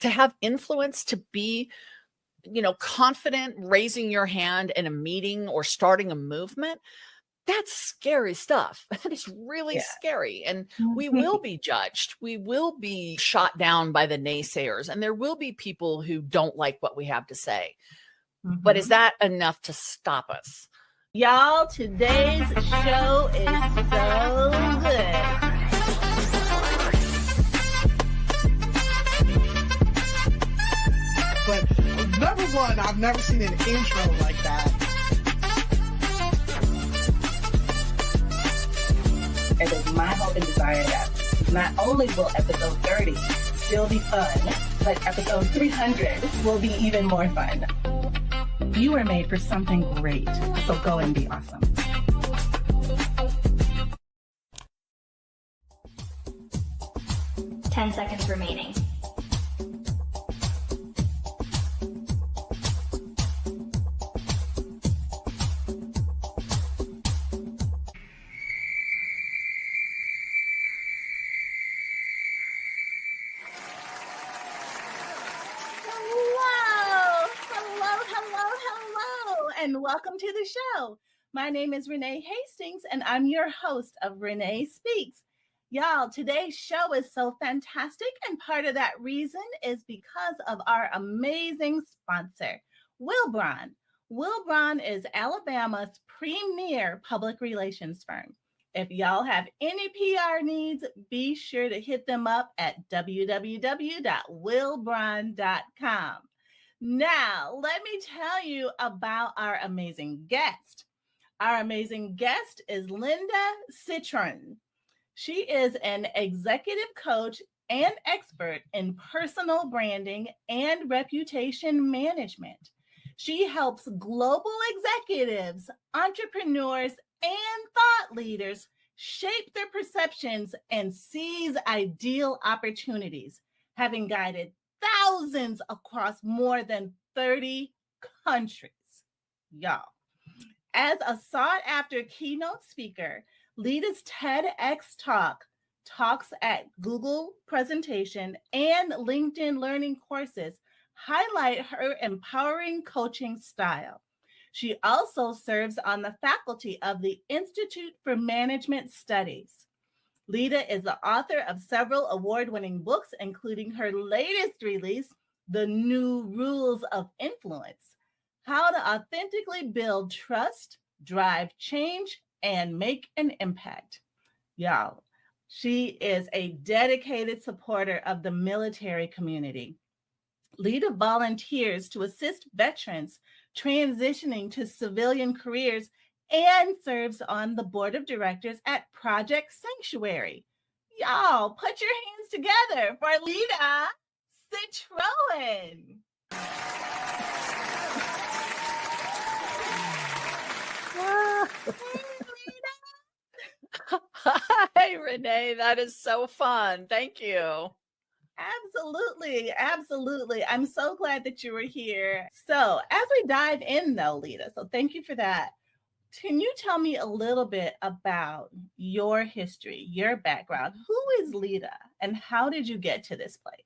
to have influence, to be, confident, raising your hand in a meeting or starting a movement, that's scary stuff. That is really Yeah. scary. And we will be judged. We will be shot down by the naysayers. And there will be people who don't like what we have to say. But is that enough to stop us? Y'all, today's show is so good. But number one, I've never seen an intro like that. It is my hope and desire that not only will episode 30 still be fun, but episode 300 will be even more fun. You are made for something great, so go and be awesome. Ten seconds remaining. And welcome to the show. My name is Renee Hastings, and I'm your host of Renee Speaks. Y'all, today's show is so fantastic, and part of that reason is because of our amazing sponsor, Wilbron. Wilbron is Alabama's premier public relations firm. If y'all have any PR needs, be sure to hit them up at www.wilbron.com. Now, let me tell you about our amazing guest. Our amazing guest is Lida Citroën. She is an executive coach and expert in personal branding and reputation management. She helps global executives, entrepreneurs, and thought leaders shape their perceptions and seize ideal opportunities, having guided thousands across more than 30 countries. Y'all, as a sought-after keynote speaker, Lida's TEDx talks at Google presentation, and LinkedIn learning courses highlight her empowering coaching style. She also serves on the faculty of the Institute for Management Studies. Lida is the author of several award-winning books, including her latest release, The New Rules of Influence: How to Authentically Build Trust, Drive Change, and Make an Impact. Y'all, she is a dedicated supporter of the military community. Lida volunteers to assist veterans transitioning to civilian careers and serves on the board of directors at Project Sanctuary. Y'all, put your hands together for Lida Citroën. Hi, Renee. That is so fun. Thank you. Absolutely. Absolutely. I'm so glad that you were here. So as we dive in though, Lida, so thank you for that. Can you tell me a little bit about your history, your background? Who is Lida and how did you get to this place?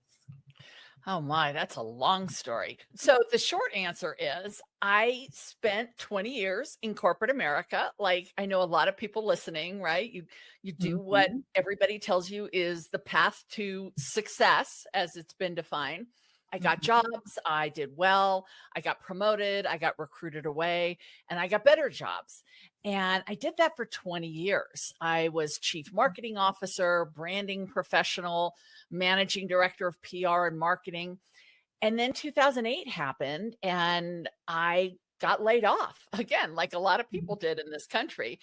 Oh my, that's a long story. So the short answer is I spent 20 years in corporate America. Like I know a lot of people listening, right? You do what everybody tells you is the path to success as it's been defined. I got jobs, I did well, I got promoted, I got recruited away, and I got better jobs. And I did that for 20 years. I was chief marketing officer, branding professional, managing director of PR and marketing. And then 2008 happened and I got laid off again, like a lot of people did in this country.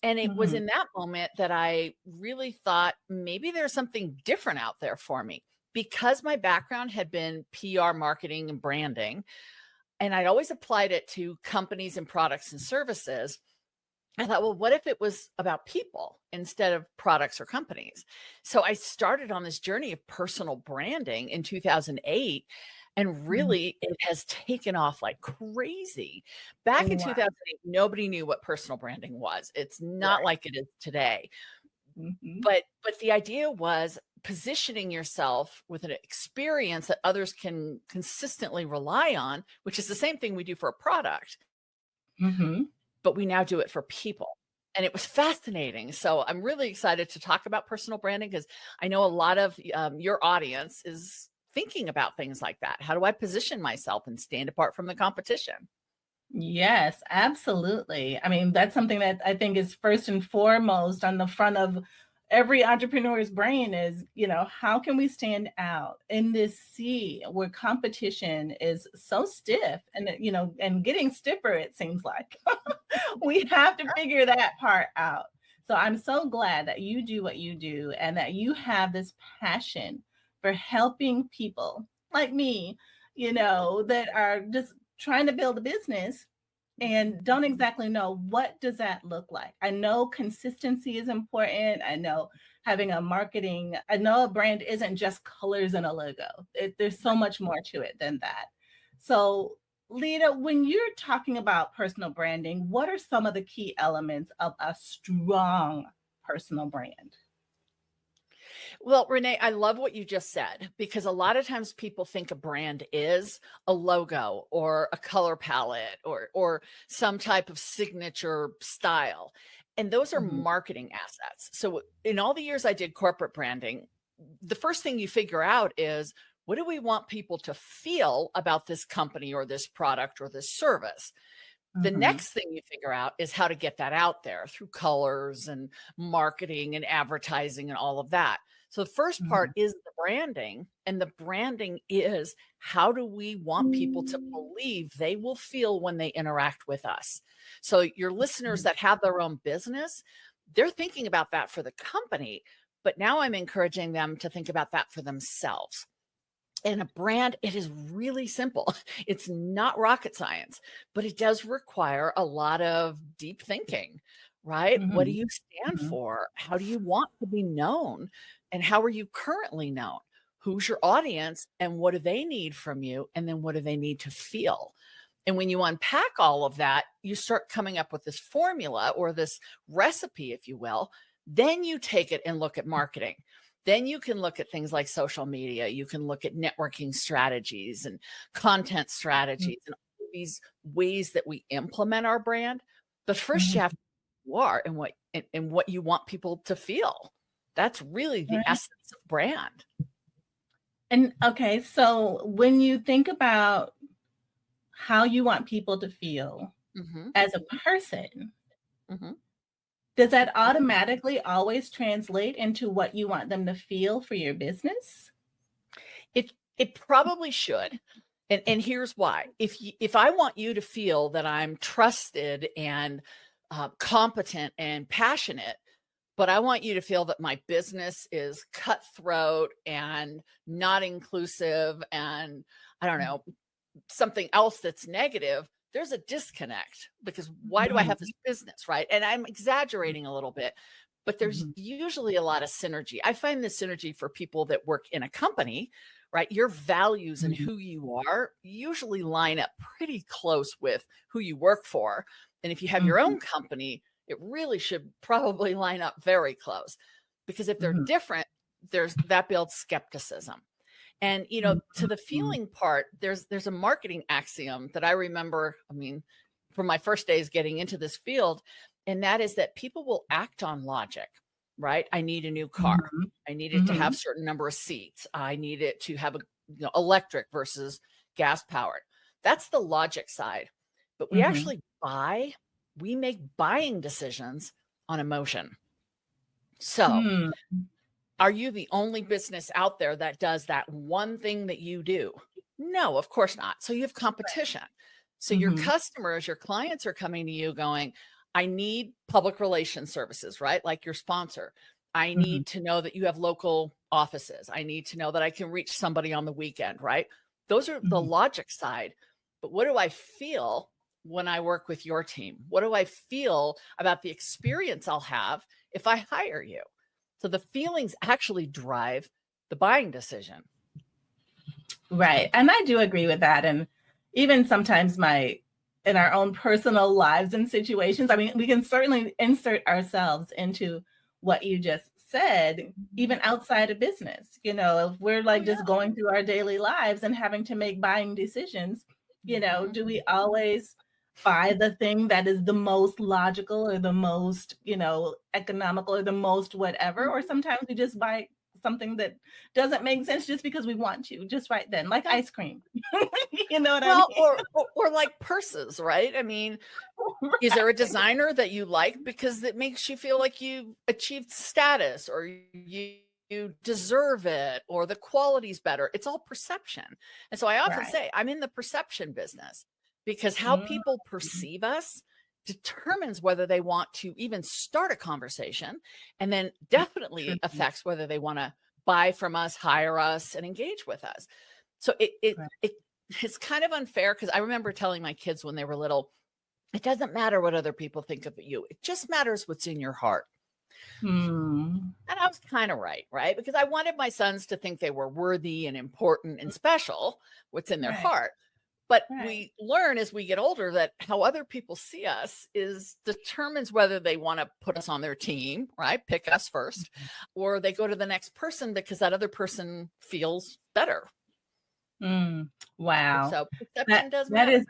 And it was in that moment that I really thought maybe there's something different out there for me. Because my background had been PR, marketing, and branding, and I'd always applied it to companies and products and services, I thought, well, what if it was about people instead of products or companies? So I started on this journey of personal branding in 2008, and really it has taken off like crazy. Back in 2008, nobody knew what personal branding was. It's not like it is today. But the idea was positioning yourself with an experience that others can consistently rely on, which is the same thing we do for a product, Mm-hmm. but we now do it for people. And it was fascinating. So I'm really excited to talk about personal branding because I know a lot of your audience is thinking about things like that. How do I position myself and stand apart from the competition? Yes, absolutely. I mean, that's something that I think is first and foremost on the front of every entrepreneur's brain is, how can we stand out in this sea where competition is so stiff and getting stiffer, it seems like. We have to figure that part out. So I'm so glad that you do what you do and that you have this passion for helping people like me, that are just trying to build a business and don't exactly know what does that look like. I know consistency is important. I know I know a brand isn't just colors and a logo. There's so much more to it than that. So Lida, when you're talking about personal branding, what are some of the key elements of a strong personal brand? Well, Renee, I love what you just said because a lot of times people think a brand is a logo or a color palette or some type of signature style. And those are Mhm. marketing assets. So in all the years I did corporate branding, the first thing you figure out is what do we want people to feel about this company or this product or this service? The Mhm. next thing you figure out is how to get that out there through colors and marketing and advertising and all of that. So the first part Mhm. is the branding, and the branding is how do we want people to believe they will feel when they interact with us? So your listeners that have their own business, they're thinking about that for the company, but now I'm encouraging them to think about that for themselves. And a brand, it is really simple. It's not rocket science, but it does require a lot of deep thinking, right? What do Mhm. you stand Mhm. for? How do you want to be known? And how are you currently known? Who's your audience and what do they need from you? And then what do they need to feel? And when you unpack all of that, you start coming up with this formula or this recipe, if you will. Then you take it and look at marketing. Then you can look at things like social media. You can look at networking strategies and content Mhm. strategies and all of these ways that we implement our brand. But first, you Mhm. have to know who you are and what you want people to feel. That's really the Right. essence of brand. And okay, so when you think about how you want people to feel Hmm. as a person, Hmm. does that automatically always translate into what you want them to feel for your business? It probably should. And here's why. If I want you to feel that I'm trusted and competent and passionate, but I want you to feel that my business is cutthroat and not inclusive and I don't know, something else that's negative, there's a disconnect because why do I have this Mhm. business, right? And I'm exaggerating a little bit, but there's Mhm. usually a lot of synergy. I find the synergy for people that work in a company, right? Your values and Mhm. who you are usually line up pretty close with who you work for. And if you have your Mhm. own company, it really should probably line up very close because if they're Mhm. different, there's that builds skepticism. And, Mhm. to the Mhm. feeling part, there's a marketing axiom that I remember, I mean, from my first days getting into this field, and that is that people will act on logic, right? I need a new car. Mhm. I need it to have Mhm. certain number of seats. I need it to have a electric versus gas powered. That's the logic side. But we Mhm. actually we make buying decisions on emotion. So, Hmm. are you the only business out there that does that one thing that you do? No, of course not. So you have competition. So your Mhm. customers, your clients are coming to you going, I need public relations services, right? Like your sponsor. I Mhm. need to know that you have local offices. I need to know that I can reach somebody on the weekend, right? Those are the Mhm. logic side. But what do I feel when I work with your team? What do I feel about the experience I'll have if I hire you? So the feelings actually drive the buying decision. Right. And I do agree with that. And even sometimes in our own personal lives and situations, I mean, we can certainly insert ourselves into what you just said, even outside of business, if we're Oh like yeah. just going through our daily lives and having to make buying decisions, Mhm. do we always buy the thing that is the most logical or the most, economical or the most whatever? Or Mhm. sometimes we just buy something that doesn't make sense just because we want to, just right then, like Yeah. ice cream. You know what I Well, mean? or like purses, right? I mean, is there a designer that you like because it makes you feel like you achieved status or you deserve it or the quality's better? It's all perception. And so I often Right. say I'm in the perception business because how Mm, people perceive us determines whether they want to even start a conversation and then true. definitely affects whether they want to buy from us, hire us, and engage with us. So Right. it's kind of unfair because I remember telling my kids when they were little, it doesn't matter what other people think of you. It just matters what's in your heart. Hmm. And I was kind of right, right? Because I wanted my sons to think they were worthy and important and special, what's in their Right. heart. But Right. we learn as we get older that how other people see us is determines whether they want to put us on their team, right? Pick us first, or they go to the next person because that other person feels better. Mm. Wow. So That perception does that matter. is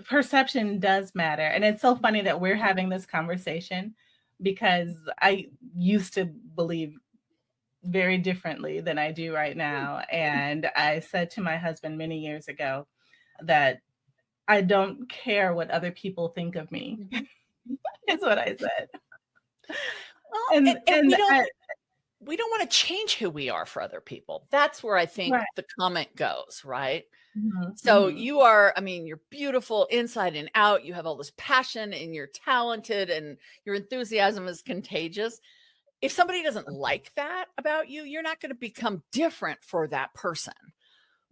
perception does matter. And it's so funny that we're having this conversation because I used to believe very differently than I do right now. And I said to my husband many years ago that I don't care what other people think of me, Mhm. is what I said. Well, and And I, we don't want to change who we are for other people. That's where I think right. the comment goes, right? Mhm, So mhm. you are, I mean, you're beautiful inside and out. You have all this passion and you're talented and your enthusiasm is contagious. If somebody doesn't like that about you, you're not going to become different for that person.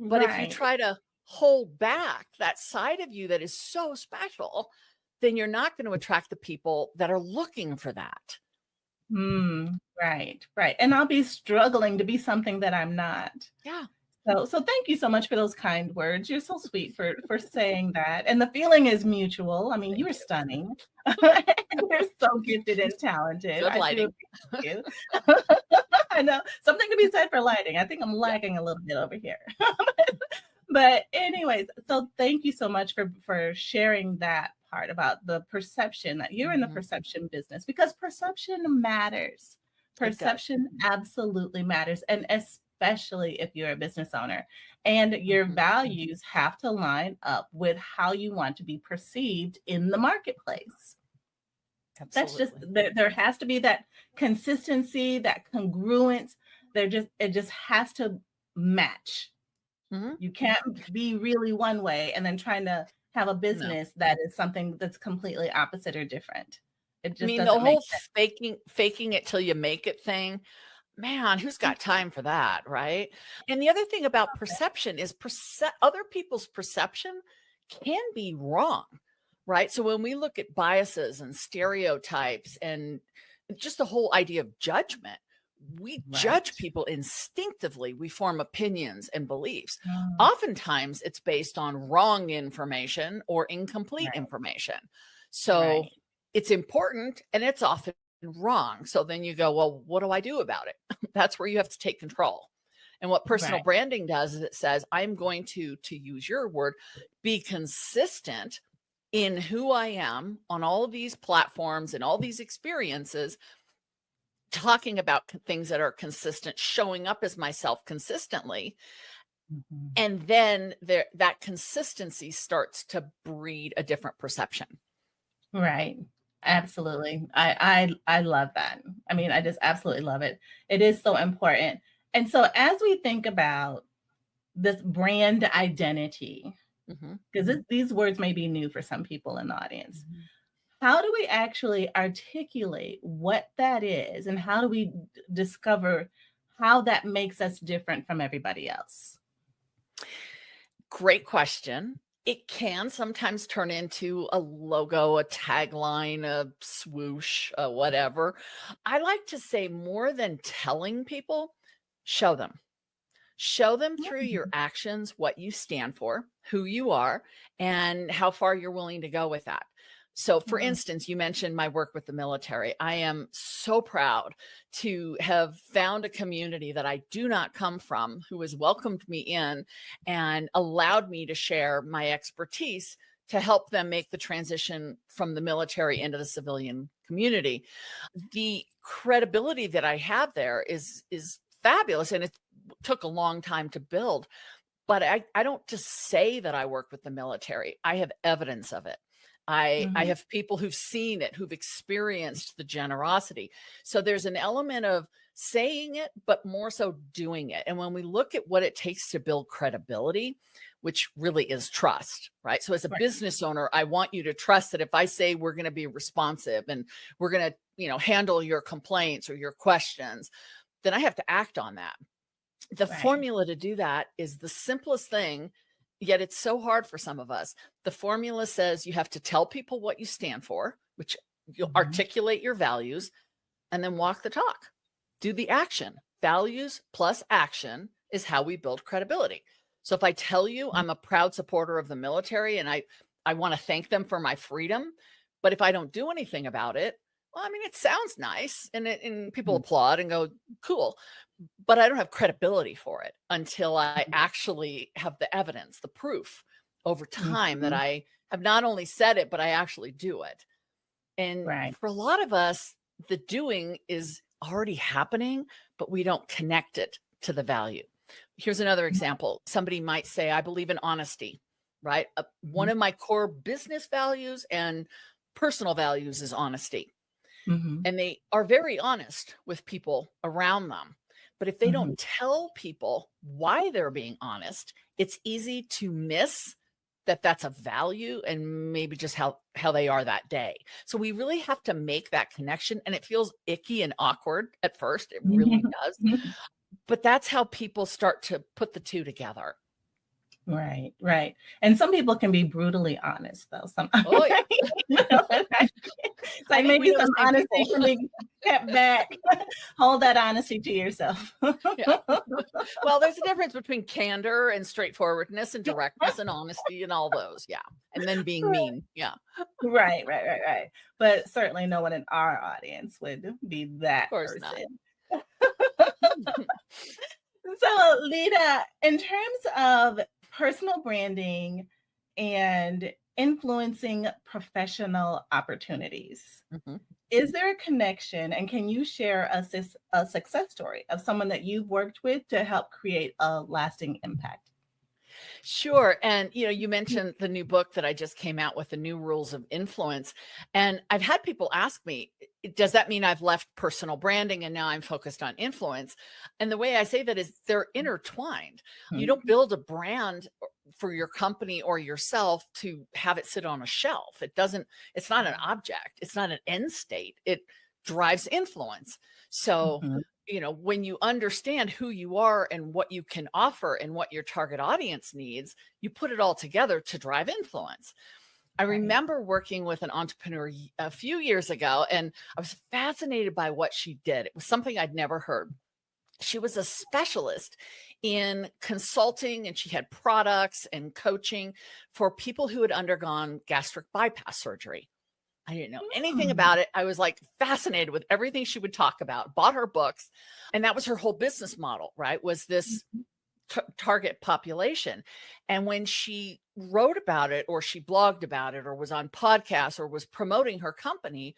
But if you Right. try to hold back that side of you that is so special, then you're not going to attract the people that are looking for that. Right, right. And I'll be struggling to be something that I'm not. Yeah. So thank you so much for those kind words. You're so sweet for saying that. And the feeling is mutual. I mean, you Thank are you. stunning. You're so gifted and talented. Good I do lighting. appreciate you. I know something to be said for lighting. I think I'm Yeah. lagging a little bit over here. But anyways, so thank you so much for sharing that part about the perception that you're in the Mhm. perception business because perception matters. It does. Perception absolutely matters, and especially if you're a business owner and your Mhm. values have to line up with how you want to be perceived in the marketplace. That's just Absolutely. there has to be that consistency, that congruence. It just has to match. Mhm. You can't be really one way and then trying to have a No. business that is something that's completely opposite or different. It I just mean, the doesn't make whole sense. faking it till you make it thing, man, who's got time for that, right? And the other thing about perception is other people's perception can be wrong, right? So when we look at biases and stereotypes and just the whole idea of judgment, we judge Right. people instinctively. We form opinions and beliefs. Mm, Oftentimes, it's based on wrong information or incomplete right, information. So right, it's important and it's often wrong. So then you go, well, what do I do about it? That's where you have to take control. And what personal right. branding does is it says, I'm going to use your word, be consistent in who I am on all of these platforms and all these experiences, talking about things that are consistent, showing up as myself consistently. Mhm. And then that consistency starts to breed a different perception. Right. Absolutely. I love that. I mean, I just absolutely love it. It is so important. And so as we think about this brand identity, Mhm, because these words may be new for some people in the audience, mhm. how do we actually articulate what that is and how do we discover how that makes us different from everybody else? Great question. It can sometimes turn into a logo, a tagline, a swoosh, whatever. I like to say more than telling people, show them. Show them through your Mm, actions what you stand for, who you are, and how far you're willing to go with that. So for instance, you mentioned my work with the military. I am so proud to have found a community that I do not come from, who has welcomed me in and allowed me to share my expertise to help them make the transition from the military into the civilian community. The credibility that I have there is fabulous, and it took a long time to build. But I don't just say that I work with the military. I have evidence of it. I have people who've seen it, who've experienced the generosity. So there's an element of saying it, but more so doing it. And when we look at what it takes to build credibility, which really is trust, right? So as a business owner, I want you to trust that if I say we're going to be responsive and we're going to, handle your complaints or your questions, then I have to act on that. The formula to do that is the simplest thing, yet it's so hard for some of us. The formula says you have to tell people what you stand for, which you'll articulate your values, and then walk the talk. Do the action. Values plus action is how we build credibility. So if I tell you I'm a proud supporter of the military and I want to thank them for my freedom, but if I don't do anything about it, well, I mean, it sounds nice and people applaud and go, cool. But I don't have credibility for it until I actually have the evidence, the proof over time that I have not only said it, but I actually do it. And for a lot of us, the doing is already happening, but we don't connect it to the value. Here's another example. Somebody might say, I believe in honesty, right? One of my core business values and personal values is honesty. And they are very honest with people around them. But if they don't tell people why they're being honest, it's easy to miss that that's a value and maybe just how they are that day. So we really have to make that connection. And it feels icky and awkward at first. It really does. But that's how people start to put the two together. Right. And some people can be brutally honest, though. Oh, yeah. It's like maybe some honesty can be kept back. Hold that honesty to yourself. Well, there's a difference between candor and straightforwardness and directness and honesty and all those. Yeah. And then being mean. Yeah. Right. But certainly no one in our audience would be that person. Not. So, Lida, in terms of personal branding and influencing professional opportunities, is there a connection, and can you share a success story of someone that you've worked with to help create a lasting impact? Sure. And, you mentioned the new book that I just came out with, The New Rules of Influence. And I've had people ask me, does that mean I've left personal branding and now I'm focused on influence? And the way I say that is they're intertwined. You don't build a brand for your company or yourself to have it sit on a shelf. It's not an object. It's not an end state. It drives influence. So, when you understand who you are and what you can offer and what your target audience needs, you put it all together to drive influence. I remember working with an entrepreneur a few years ago, and I was fascinated by what she did. It was something I'd never heard. She was a specialist in consulting, and she had products and coaching for people who had undergone gastric bypass surgery. I didn't know anything about it. I was like fascinated with everything she would talk about, bought her books. And that was her whole business model, right? Was this target population. And when she wrote about it, or she blogged about it, or was on podcasts, or was promoting her company,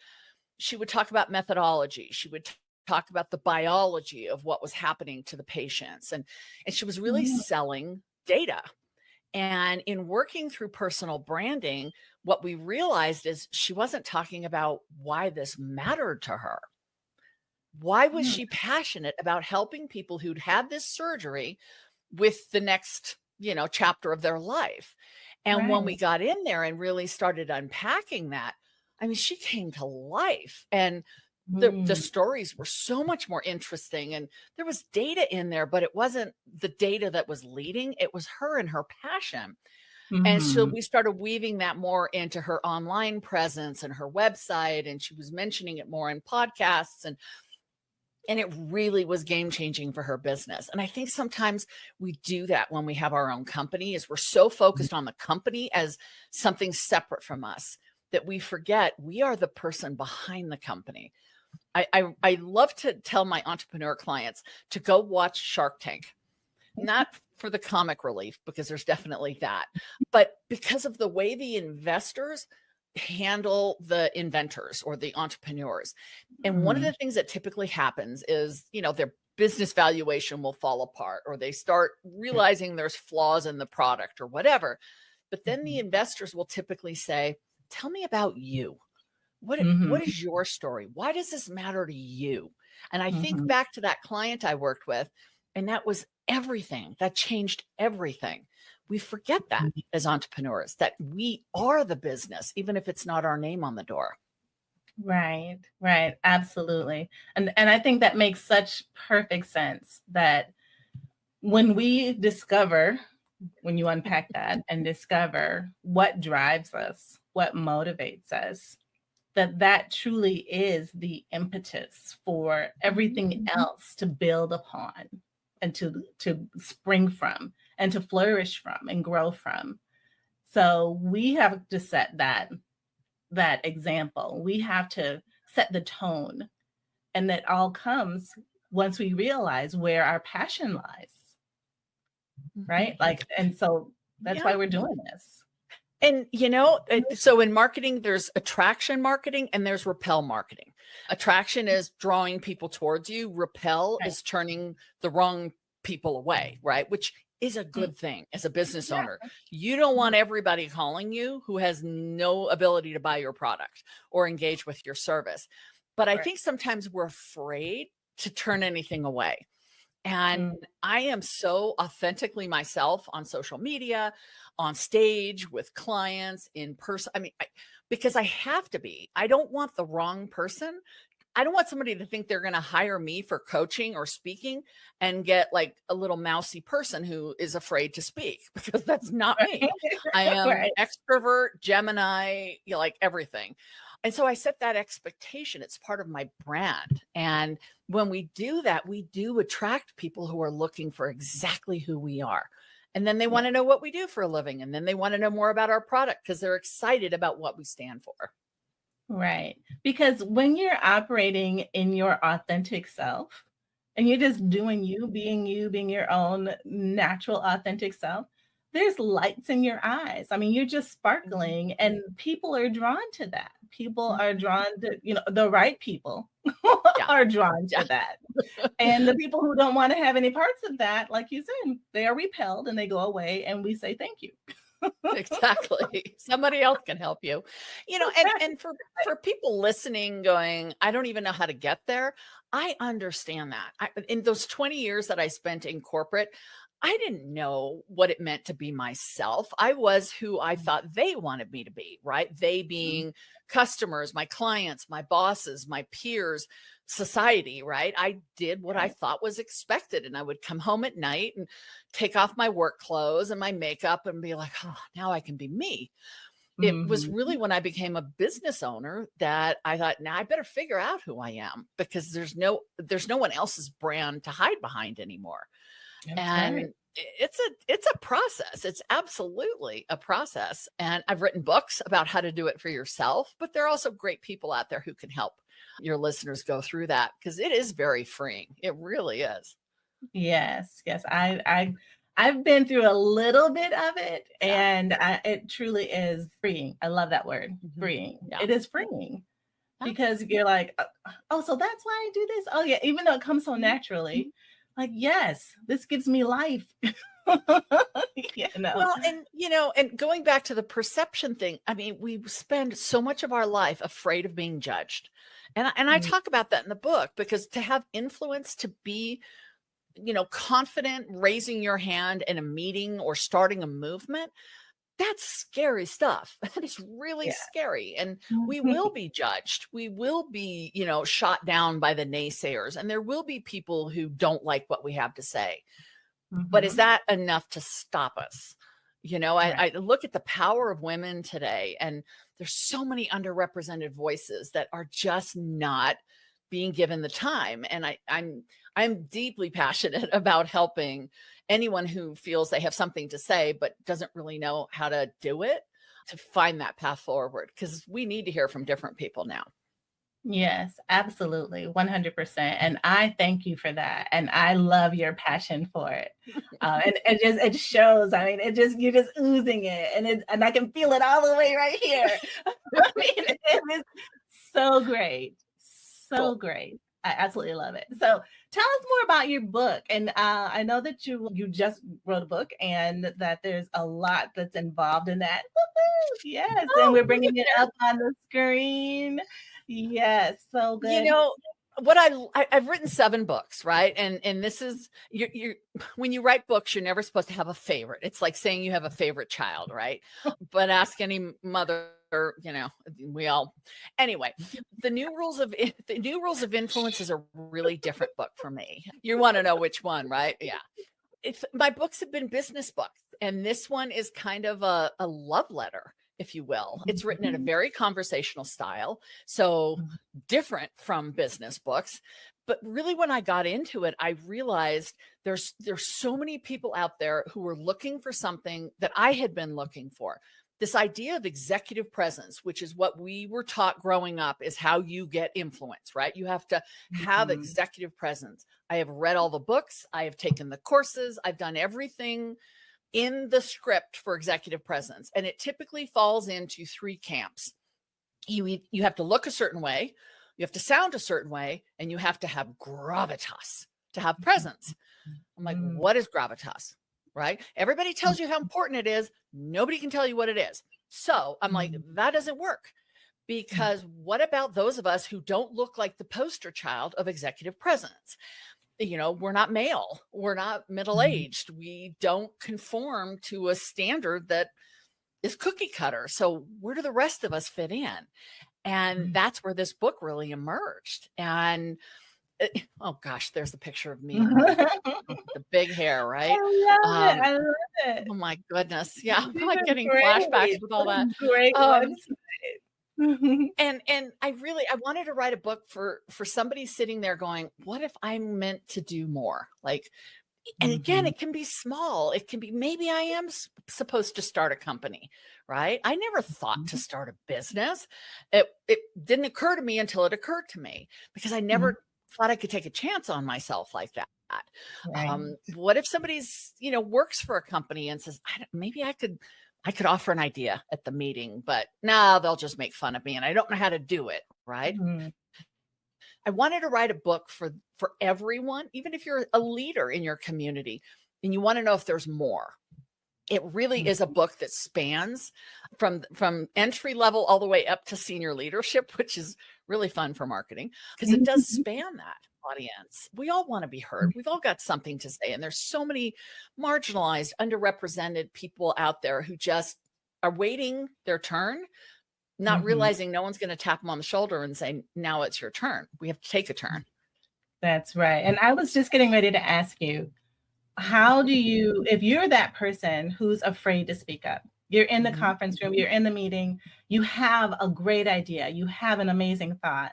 she would talk about methodology. She would talk about the biology of what was happening to the patients. And she was really selling data. And in working through personal branding, what we realized is she wasn't talking about why this mattered to her. Why was she passionate about helping people who'd had this surgery with the next, chapter of their life? And when we got in there and really started unpacking that, I mean, she came to life. And the stories were so much more interesting, and there was data in there, but it wasn't the data that was leading. It was her and her passion. And so we started weaving that more into her online presence and her website, and she was mentioning it more in podcasts, and it really was game changing for her business. And I think sometimes we do that when we have our own company, is we're so focused on the company as something separate from us that we forget we are the person behind the company. I love to tell my entrepreneur clients to go watch Shark Tank, not for the comic relief, because there's definitely that, but because of the way the investors handle the inventors or the entrepreneurs. And one of the things that typically happens is, their business valuation will fall apart, or they start realizing there's flaws in the product or whatever. But then the investors will typically say, tell me about you. What is your story? Why does this matter to you? And I think back to that client I worked with, and that was everything. That changed everything. We forget that as entrepreneurs, that we are the business, even if it's not our name on the door. Right, right. Absolutely. And I think that makes such perfect sense, that when we discover, when you unpack that and discover what drives us, what motivates us, that truly is the impetus for everything else to build upon and to spring from and to flourish from and grow from. So we have to set that example. We have to set the tone, and that all comes once we realize where our passion lies. Right? Like, and so that's why we're doing this. And, so in marketing, there's attraction marketing and there's repel marketing. Attraction is drawing people towards you. Repel is turning the wrong people away, right? Which is a good thing as a business owner. You don't want everybody calling you who has no ability to buy your product or engage with your service. But I think sometimes we're afraid to turn anything away. And I am so authentically myself on social media, on stage, with clients, in person. I mean, because I have to be. I don't want the wrong person. I don't want somebody to think they're going to hire me for coaching or speaking and get like a little mousy person who is afraid to speak, because that's not me. I am extrovert, Gemini, like everything. And so I set that expectation. It's part of my brand. And when we do that, we do attract people who are looking for exactly who we are. And then they want to know what we do for a living. And then they want to know more about our product because they're excited about what we stand for. Right. Because when you're operating in your authentic self and you're just doing you, being your own natural, authentic self, there's lights in your eyes. I mean, you're just sparkling, and people are drawn to that. People are drawn to, the right people are drawn to that. And the people who don't want to have any parts of that, like you said, they are repelled and they go away, and we say thank you. Exactly. Somebody else can help you. And for people listening going, I don't even know how to get there. I understand that. In those 20 years that I spent in corporate, I didn't know what it meant to be myself. I was who I thought they wanted me to be, right? They being customers, my clients, my bosses, my peers, society, right? I did what I thought was expected. And I would come home at night and take off my work clothes and my makeup and be like, oh, now I can be me. It was really when I became a business owner that I thought, now I better figure out who I am, because there's no one else's brand to hide behind anymore. It's a process. It's absolutely a process. And I've written books about how to do it for yourself, but there are also great people out there who can help your listeners go through that, because it is very freeing. It really is. Yes. I've been through a little bit of it, and it truly is freeing. I love that word, freeing. It is freeing, because you're like, oh, so that's why I do this. Oh yeah. Even though it comes so naturally, like, yes, this gives me life. Well, and going back to the perception thing, I mean, we spend so much of our life afraid of being judged. And I talk about that in the book, because to have influence, to be, confident, raising your hand in a meeting or starting a movement, that's scary stuff. That is really scary. And we will be judged. We will be, shot down by the naysayers. And there will be people who don't like what we have to say. But is that enough to stop us? I look at the power of women today, and there's so many underrepresented voices that are just not being given the time. And I'm deeply passionate about helping anyone who feels they have something to say but doesn't really know how to do it. to find that path forward, because we need to hear from different people now. Yes, absolutely, 100%. And I thank you for that. And I love your passion for it. And it shows. I mean, you're just oozing it, and I can feel it all the way right here. I mean, it is so great, so Cool. great. I absolutely love it. So tell us more about your book. And I know that you just wrote a book, and that there's a lot that's involved in that. Woo-hoo! Yes, and we're bringing it up on the screen. Yes, so You good. know, what I've written 7 books, right? And this is you're when you write books, you're never supposed to have a favorite. It's like saying you have a favorite child, right? But ask any mother, we all anyway. The New Rules of Influence is a really different book for me. You want to know which one, right? Yeah. My books have been business books, and this one is kind of a love letter, if you will. It's written in a very conversational style, so different from business books. But really, when I got into it, I realized there's so many people out there who were looking for something that I had been looking for. This idea of executive presence, which is what we were taught growing up, is how you get influence, right? You have to have executive presence. I have read all the books. I have taken the courses. I've done everything in the script for executive presence. And it typically falls into 3 camps. You have to look a certain way, you have to sound a certain way, and you have to have gravitas to have presence. I'm like, what is gravitas? Right? Everybody tells you how important it is. Nobody can tell you what it is. So I'm like, that doesn't work, because what about those of us who don't look like the poster child of executive presence? We're not male, we're not middle-aged, we don't conform to a standard that is cookie cutter. So where do the rest of us fit in? And that's where this book really emerged. And oh gosh, there's a picture of me with the big hair, right? I love it. Oh my goodness. Yeah, I'm These like are getting great. flashbacks with all that. Great Um, website. and I wanted to write a book for somebody sitting there going, what if I'm meant to do more? Like, and again, it can be small. It can be, maybe I am supposed to start a company, right? I never thought to start a business. It didn't occur to me until it occurred to me, because I never thought I could take a chance on myself like that. Right. What if somebody's, works for a company and says, maybe I could offer an idea at the meeting, but no, they'll just make fun of me and I don't know how to do it. Right. I wanted to write a book for everyone, even if you're a leader in your community and you want to know if there's more. It really is a book that spans from entry level all the way up to senior leadership, which is really fun for marketing, because it does span that audience. We all want to be heard. We've all got something to say. And there's so many marginalized, underrepresented people out there who just are waiting their turn, not realizing no one's going to tap them on the shoulder and say, now it's your turn. We have to take a turn. That's right. And I was just getting ready to ask you, how do you, if you're that person who's afraid to speak up, you're in the conference room, you're in the meeting, you have a great idea, you have an amazing thought.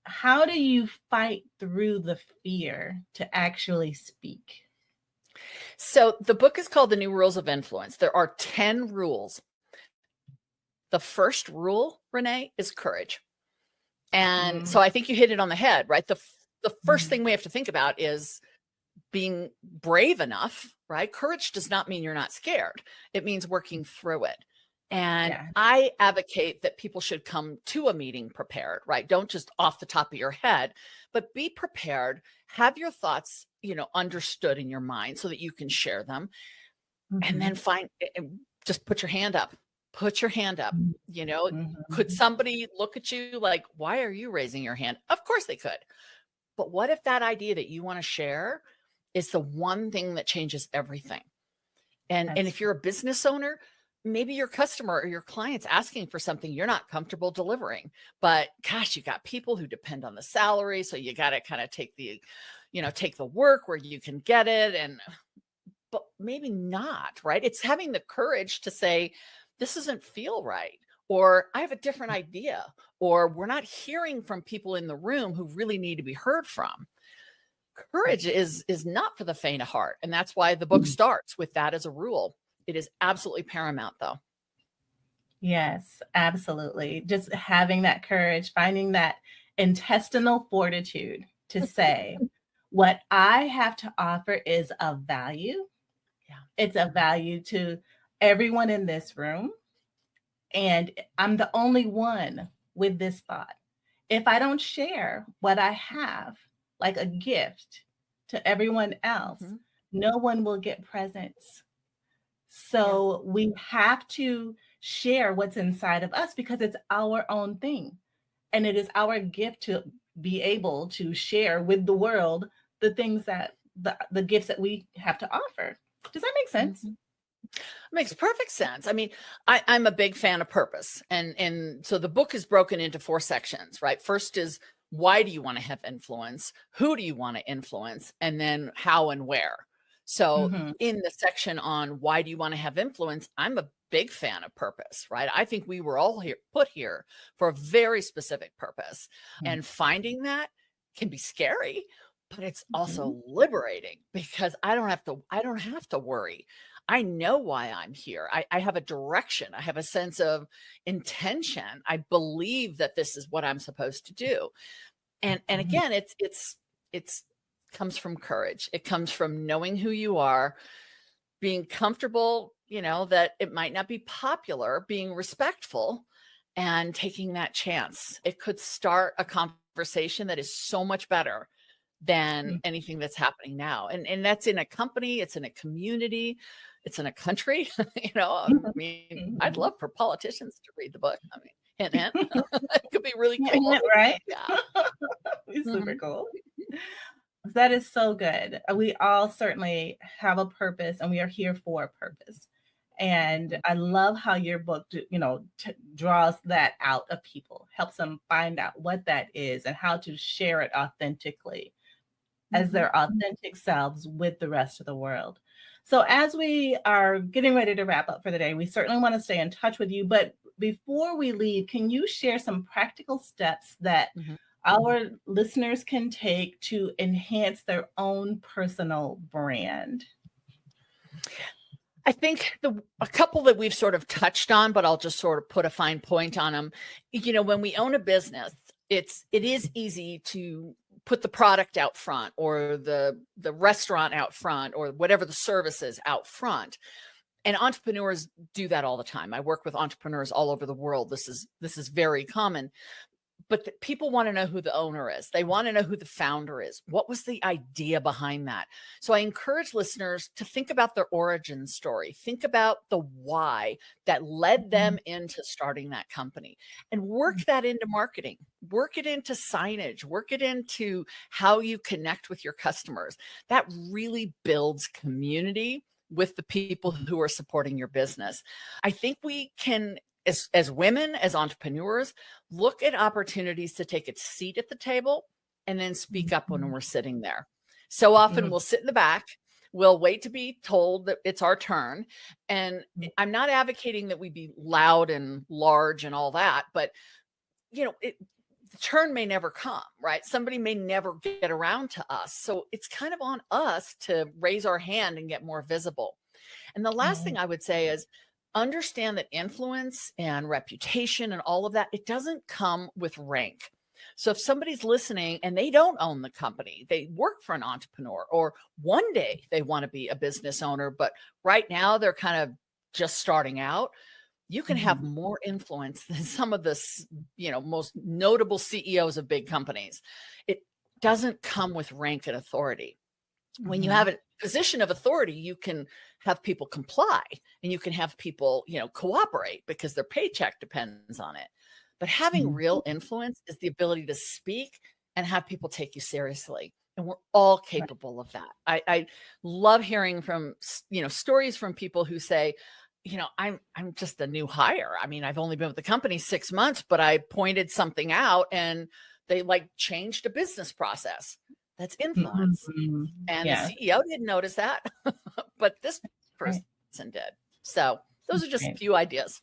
How do you fight through the fear to actually speak? So the book is called The New Rules of Influence. There are 10 rules. The first rule, Renee, is courage. And so I think you hit it on the head, right? The first thing we have to think about is being brave enough, right? Courage does not mean you're not scared. It means working through it. And I advocate that people should come to a meeting prepared, right? Don't just off the top of your head, but be prepared. Have your thoughts, understood in your mind so that you can share them. And then just put your hand up. Put your hand up. Could somebody look at you like, why are you raising your hand? Of course they could. But what if that idea that you want to share is the one thing that changes everything? And if you're a business owner, maybe your customer or your client's asking for something you're not comfortable delivering, but gosh, you got people who depend on the salary. So you got to kind of take the work where you can get it. But maybe not, right? It's having the courage to say, this doesn't feel right, or I have a different idea, or we're not hearing from people in the room who really need to be heard from. Courage is not for the faint of heart. And that's why the book starts with that as a rule. It is absolutely paramount, though. Yes, absolutely. Just having that courage, finding that intestinal fortitude to say, what I have to offer is of value. Yeah. It's of value to everyone in this room. And I'm the only one with this thought. If I don't share what I have, like a gift, to everyone else, Mhm. no one will get presents. Yeah. So we have to share what's inside of us because it's our own thing. And it is our gift to be able to share with the world the things that the gifts that we have to offer. Does that make sense? Mhm. Makes perfect sense. I mean, I'm a big fan of purpose. And so the book is broken into 4 sections, right? First is, why do you want to have influence? Who do you want to influence? And then how and where. So Mm-hmm. in the section on why do you want to have influence, I'm a big fan of purpose, right? I think we were all put here for a very specific purpose. And finding that can be scary, but it's Mm-hmm. also liberating because I don't have to worry. I know why I'm here. I have a direction. I have a sense of intention. I believe that this is what I'm supposed to do. And Mm-hmm. again, it's comes from courage. It comes from knowing who you are, being comfortable, that it might not be popular, being respectful, and taking that chance. It could start a conversation that is so much better than anything that's happening now. And that's in a company, it's in a community, it's in a country. I mean, I'd Mm-hmm. love for politicians to read the book. I mean, hint, hint. It could be really cool. Right? Yeah. It's super Mhm. cool. That is so good. We all certainly have a purpose and we are here for a purpose. And I love how your book, draws that out of people, helps them find out what that is and how to share it authentically as Mhm. their authentic selves with the rest of the world. So, as we are getting ready to wrap up for the day, we certainly want to stay in touch with you. But before we leave, can you share some practical steps that Mhm. our listeners can take to enhance their own personal brand? I think a couple that we've sort of touched on, but I'll just sort of put a fine point on them. When we own a business, it is easy to put the product out front or the restaurant out front or whatever the service is out front. And entrepreneurs do that all the time. I work with entrepreneurs all over the world. This is very common. But people want to know who the owner is. They want to know who the founder is. What was the idea behind that? So I encourage listeners to think about their origin story. Think about the why that led them into starting that company and work that into marketing, work it into signage, work it into how you connect with your customers. That really builds community with the people who are supporting your business. I think we can, as women, as entrepreneurs, look at opportunities to take a seat at the table and then speak up when we're sitting there. So often we'll sit in the back, we'll wait to be told that it's our turn. And I'm not advocating that we be loud and large and all that, but the turn may never come, right? Somebody may never get around to us. So it's kind of on us to raise our hand and get more visible. And the last thing I would say is understand that influence and reputation and all of that, it doesn't come with rank. So if somebody's listening and they don't own the company, they work for an entrepreneur, or one day they want to be a business owner, but right now they're kind of just starting out, you can have more influence than some of the, most notable CEOs of big companies. It doesn't come with rank and authority. When you have a position of authority, you can have people comply and you can have people, cooperate because their paycheck depends on it. But having real influence is the ability to speak and have people take you seriously. And we're all capable of that. I love hearing from, stories from people who say, I'm just a new hire. I mean, I've only been with the company 6 months, but I pointed something out and they changed a business process. That's influence. And the Yeah. CEO didn't notice that, but this Right. person did. So those are just a Right. few ideas.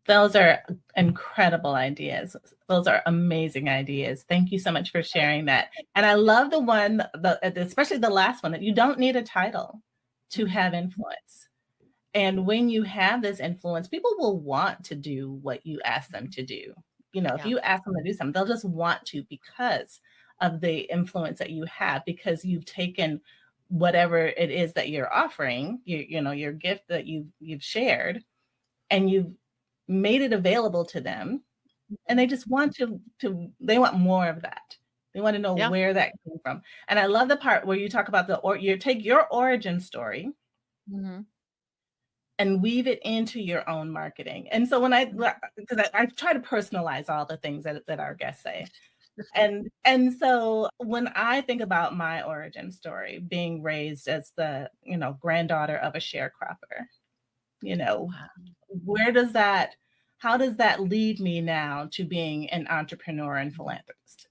Those are incredible ideas. Those are amazing ideas. Thank you so much for sharing that. And I love the one, especially the last one, that you don't need a title to Mhm. have influence. And when you have this influence, people will want to do what you ask them to do. You know, if Yeah. you ask them to do something, they'll just want to because of the influence that you have, because you've taken whatever it is that you're offering, you know, your gift that you've shared, and you've made it available to them, and they just want to they want more of that. They want to know Yeah. where that came from. And I love the part where you talk about you take your origin story Mhm. and weave it into your own marketing. And so when because I try to personalize all the things that our guests say. And so when I think about my origin story, being raised as the, you know, granddaughter of a sharecropper, you know, how does that lead me now to being an entrepreneur and philanthropist?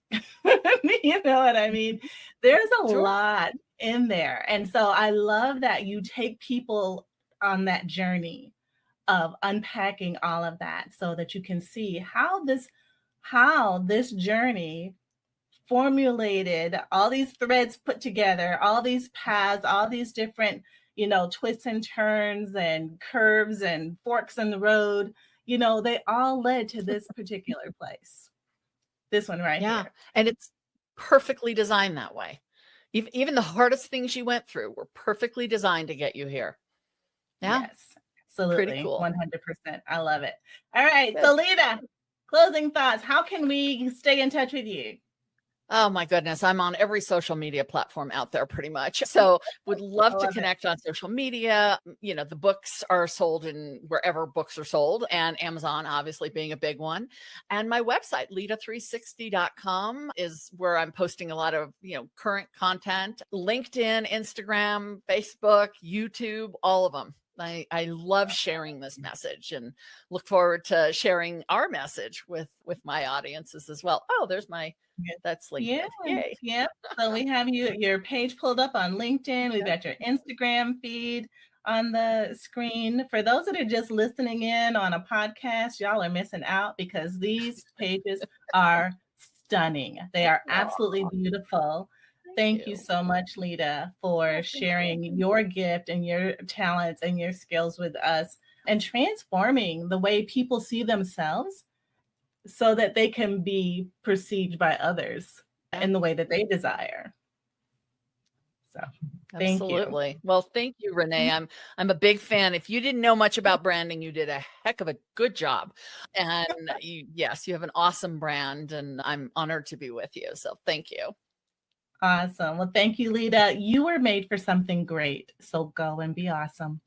You know what I mean? There's a Sure. lot in there. And so I love that you take people on that journey of unpacking all of that so that you can see how this journey formulated, all these threads put together, all these paths, all these different, you know, twists and turns and curves and forks in the road, you know, they all led to this particular place. This one right Yeah. here. And it's perfectly designed that way. Even the hardest things you went through were perfectly designed to get you here. Yeah. Yes, Pretty absolutely. cool. 100%. I love it. All right. Good. So Lida, closing thoughts. How can we stay in touch with you? Oh my goodness. I'm on every social media platform out there pretty much. So would I love to love it. connect on social media. You know, the books are sold in wherever books are sold, and Amazon obviously being a big one. And my website, Lida360.com, is where I'm posting a lot of, you know, current content. LinkedIn, Instagram, Facebook, YouTube, all of them. I love sharing this message and look forward to sharing our message with my audiences as well. Oh, there's my that's Yeah, LinkedIn. Yay. yeah. So we have your page pulled up on LinkedIn. We've got your Instagram feed on the screen. For those that are just listening in on a podcast, y'all are missing out because these pages are stunning. They are absolutely Aw, beautiful. thank Thank you you. so much, Lida, for Oh, thank you. sharing your gift and your talents and your skills with us and transforming the way people see themselves so that they can be perceived by others Yeah, in the way that they desire. So thank you. absolutely. Well, thank you, Renee. I'm a big fan. If you didn't know much about branding, you did a heck of a good job. And yes, you have an awesome brand, and I'm honored to be with you. So thank you. Awesome. Well, thank you, Lida. You were made for something great. So go and be awesome.